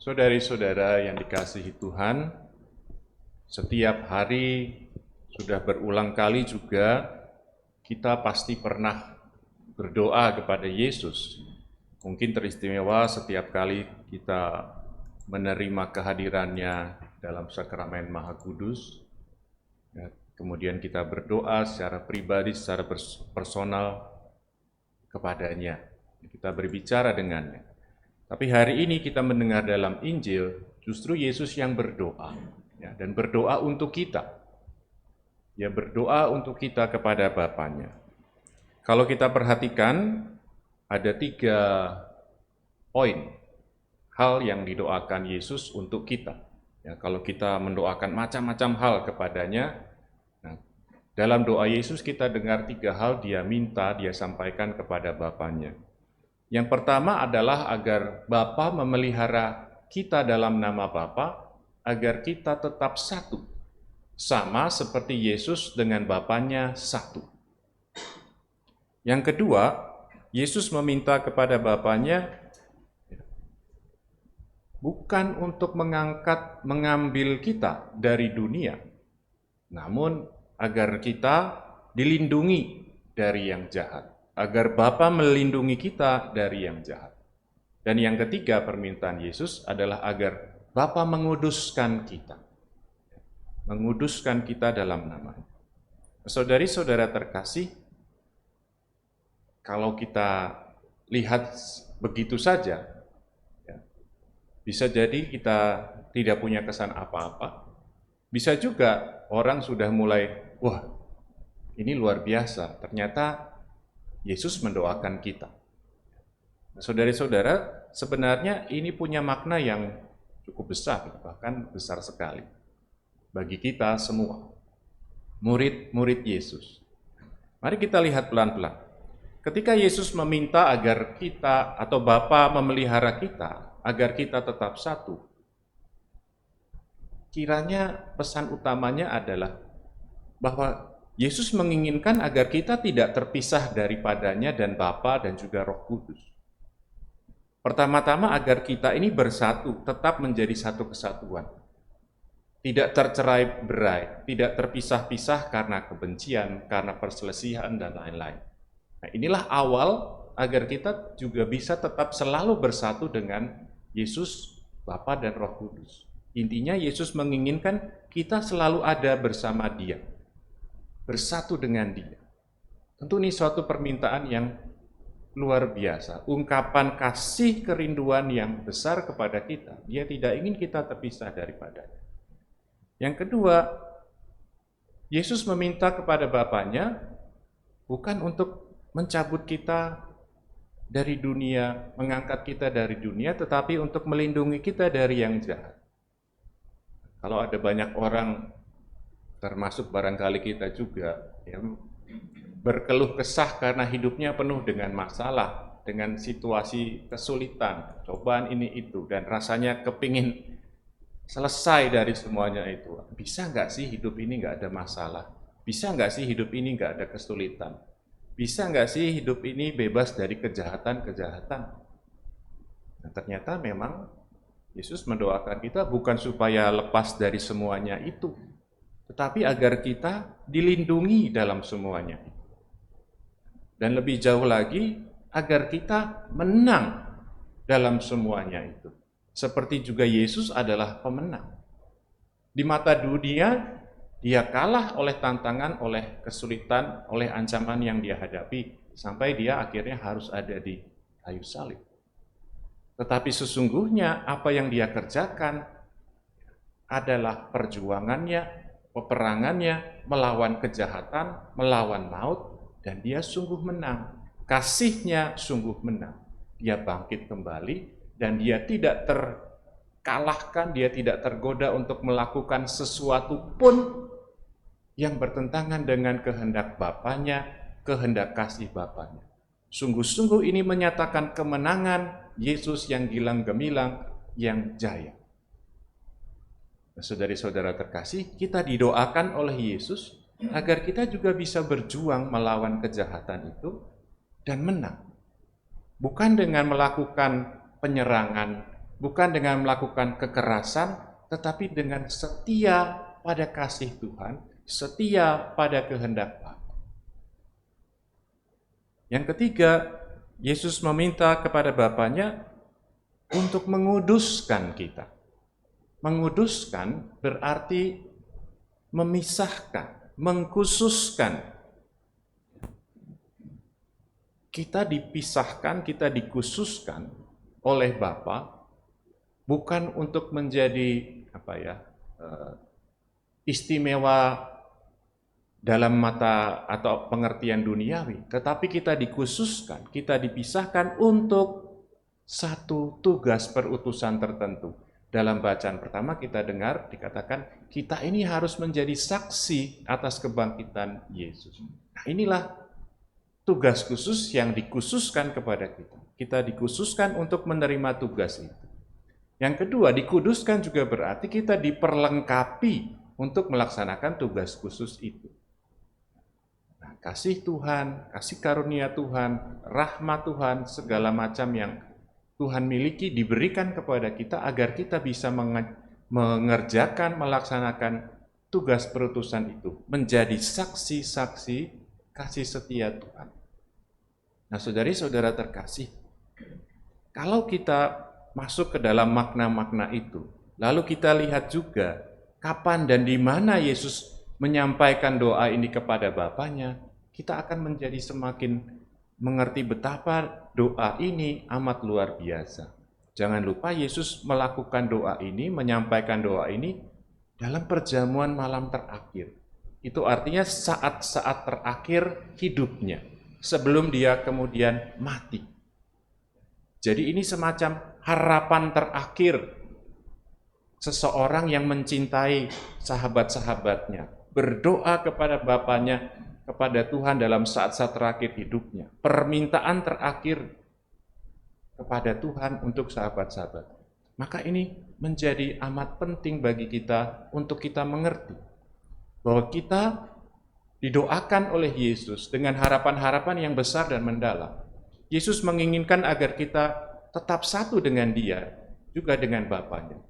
Saudari-saudara yang dikasihi Tuhan, setiap hari sudah berulang kali juga kita pasti pernah berdoa kepada Yesus. Mungkin teristimewa setiap kali kita menerima kehadirannya dalam sakramen Maha Kudus. Kemudian kita berdoa secara pribadi, secara personal kepadanya. Kita berbicara dengannya. Tapi hari ini kita mendengar dalam Injil justru Yesus yang berdoa, ya, dan berdoa untuk kita. Ya, berdoa untuk kita kepada Bapanya. Kalau kita perhatikan ada 3 poin hal yang didoakan Yesus untuk kita. Ya, kalau kita mendoakan macam-macam hal kepadanya, nah, dalam doa Yesus kita dengar 3 hal dia minta, dia sampaikan kepada Bapanya. Yang pertama adalah agar Bapa memelihara kita dalam nama Bapa, agar kita tetap satu, sama seperti Yesus dengan Bapanya satu. Yang kedua, Yesus meminta kepada Bapanya bukan untuk mengambil kita dari dunia, namun agar kita dilindungi dari yang jahat. Agar Bapa melindungi kita dari yang jahat. Dan yang ketiga permintaan Yesus adalah agar Bapa menguduskan kita. Menguduskan kita dalam nama-Nya. Saudari-saudara terkasih, kalau kita lihat begitu saja, ya, bisa jadi kita tidak punya kesan apa-apa. Bisa juga orang sudah mulai, wah ini luar biasa, ternyata Yesus mendoakan kita. Saudara-saudara, sebenarnya ini punya makna yang cukup besar, bahkan besar sekali bagi kita semua, murid-murid Yesus. Mari kita lihat pelan-pelan. Ketika Yesus meminta agar kita atau Bapa memelihara kita, agar kita tetap satu, kiranya pesan utamanya adalah bahwa Yesus menginginkan agar kita tidak terpisah daripadanya dan Bapa dan juga Roh Kudus. Pertama-tama agar kita ini bersatu, tetap menjadi satu kesatuan. Tidak tercerai-berai, tidak terpisah-pisah karena kebencian, karena perselisihan, dan lain-lain. Nah, inilah awal agar kita juga bisa tetap selalu bersatu dengan Yesus, Bapa dan Roh Kudus. Intinya Yesus menginginkan kita selalu ada bersama Dia, bersatu dengan Dia. Tentu ini suatu permintaan yang luar biasa, ungkapan kasih kerinduan yang besar kepada kita. Dia tidak ingin kita terpisah daripadanya. Yang kedua, Yesus meminta kepada Bapanya bukan untuk mencabut kita dari dunia, mengangkat kita dari dunia, tetapi untuk melindungi kita dari yang jahat. Kalau ada banyak orang, termasuk barangkali kita juga, ya, berkeluh kesah karena hidupnya penuh dengan masalah, dengan situasi kesulitan, cobaan ini itu, dan rasanya kepingin selesai dari semuanya itu. Bisa nggak sih hidup ini nggak ada masalah? Bisa nggak sih hidup ini nggak ada kesulitan? Bisa nggak sih hidup ini bebas dari kejahatan-kejahatan? Nah, ternyata memang Yesus mendoakan kita bukan supaya lepas dari semuanya itu, tetapi agar kita dilindungi dalam semuanya. Dan lebih jauh lagi, agar kita menang dalam semuanya itu. Seperti juga Yesus adalah pemenang. Di mata dunia, dia kalah oleh tantangan, oleh kesulitan, oleh ancaman yang dia hadapi, sampai dia akhirnya harus ada di kayu salib. Tetapi sesungguhnya apa yang dia kerjakan adalah perjuangannya, peperangannya, melawan kejahatan, melawan maut, dan dia sungguh menang. Kasihnya sungguh menang. Dia bangkit kembali dan dia tidak terkalahkan, dia tidak tergoda untuk melakukan sesuatu pun yang bertentangan dengan kehendak Bapanya, kehendak kasih Bapanya. Sungguh-sungguh ini menyatakan kemenangan Yesus yang gilang gemilang, yang jaya. Saudari-saudara terkasih, kita didoakan oleh Yesus agar kita juga bisa berjuang melawan kejahatan itu dan menang. Bukan dengan melakukan penyerangan, bukan dengan melakukan kekerasan, tetapi dengan setia pada kasih Tuhan, setia pada kehendak Bapa. Yang ketiga, Yesus meminta kepada Bapanya untuk menguduskan kita. Menguduskan berarti memisahkan, mengkhususkan. Kita dipisahkan, kita dikhususkan oleh Bapa bukan untuk menjadi istimewa dalam mata atau pengertian duniawi, tetapi kita dikhususkan, kita dipisahkan untuk satu tugas perutusan tertentu. Dalam bacaan pertama kita dengar dikatakan kita ini harus menjadi saksi atas kebangkitan Yesus. Nah, inilah tugas khusus yang dikhususkan kepada kita. Kita dikhususkan untuk menerima tugas itu. Yang kedua, dikuduskan juga berarti kita diperlengkapi untuk melaksanakan tugas khusus itu. Nah, kasih Tuhan, kasih karunia Tuhan, rahmat Tuhan, segala macam yang Tuhan miliki diberikan kepada kita agar kita bisa mengerjakan, melaksanakan tugas perutusan itu, menjadi saksi-saksi kasih setia Tuhan. Nah, saudari-saudara terkasih, kalau kita masuk ke dalam makna-makna itu, lalu kita lihat juga kapan dan di mana Yesus menyampaikan doa ini kepada Bapanya, kita akan menjadi semakin mengerti betapa doa ini amat luar biasa. Jangan lupa Yesus melakukan doa ini, menyampaikan doa ini dalam perjamuan malam terakhir. Itu artinya saat-saat terakhir hidupnya, sebelum dia kemudian mati. Jadi ini semacam harapan terakhir seseorang yang mencintai sahabat-sahabatnya, berdoa kepada Bapanya, kepada Tuhan dalam saat-saat terakhir hidupnya. Permintaan terakhir kepada Tuhan untuk sahabat-sahabat. Maka ini menjadi amat penting bagi kita untuk kita mengerti bahwa kita didoakan oleh Yesus dengan harapan-harapan yang besar dan mendalam. Yesus menginginkan agar kita tetap satu dengan Dia, juga dengan Bapanya.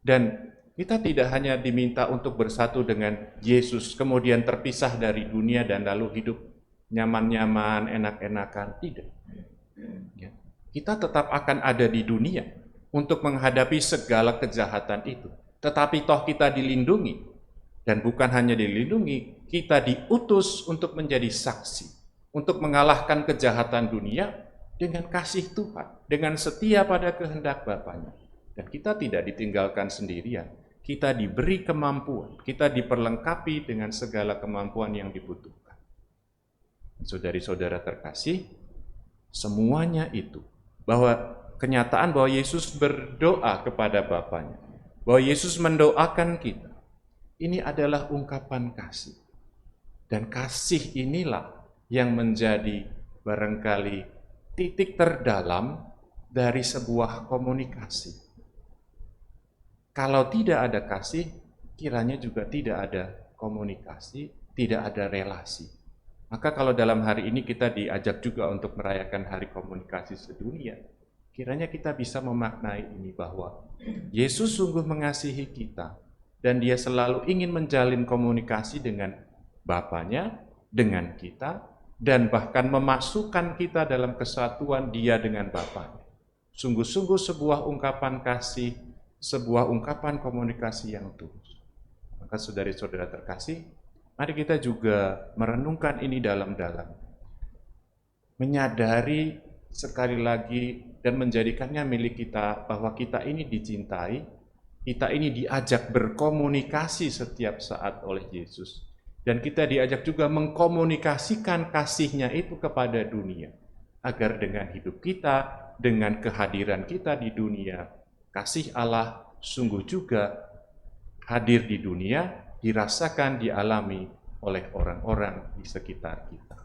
Dan kita tidak hanya diminta untuk bersatu dengan Yesus, kemudian terpisah dari dunia dan lalu hidup nyaman-nyaman, enak-enakan. Tidak. Ya. Kita tetap akan ada di dunia untuk menghadapi segala kejahatan itu. Tetapi toh kita dilindungi. Dan bukan hanya dilindungi, kita diutus untuk menjadi saksi. Untuk mengalahkan kejahatan dunia dengan kasih Tuhan, dengan setia pada kehendak Bapanya. Dan kita tidak ditinggalkan sendirian. Kita diberi kemampuan, kita diperlengkapi dengan segala kemampuan yang dibutuhkan. Saudari-saudara terkasih, semuanya itu, bahwa kenyataan bahwa Yesus berdoa kepada Bapanya, bahwa Yesus mendoakan kita, ini adalah ungkapan kasih. Dan kasih inilah yang menjadi barangkali titik terdalam dari sebuah komunikasi. Kalau tidak ada kasih, kiranya juga tidak ada komunikasi, tidak ada relasi. Maka kalau dalam hari ini kita diajak juga untuk merayakan Hari Komunikasi Sedunia, kiranya kita bisa memaknai ini bahwa Yesus sungguh mengasihi kita dan Dia selalu ingin menjalin komunikasi dengan Bapanya, dengan kita, dan bahkan memasukkan kita dalam kesatuan Dia dengan Bapanya. Sungguh-sungguh sebuah ungkapan kasih, sebuah ungkapan komunikasi yang tulus. Maka saudari-saudara terkasih, mari kita juga merenungkan ini dalam-dalam. Menyadari sekali lagi dan menjadikannya milik kita bahwa kita ini dicintai, kita ini diajak berkomunikasi setiap saat oleh Yesus. Dan kita diajak juga mengkomunikasikan kasih-Nya itu kepada dunia. Agar dengan hidup kita, dengan kehadiran kita di dunia, kasih Allah sungguh juga hadir di dunia, dirasakan, dialami oleh orang-orang di sekitar kita.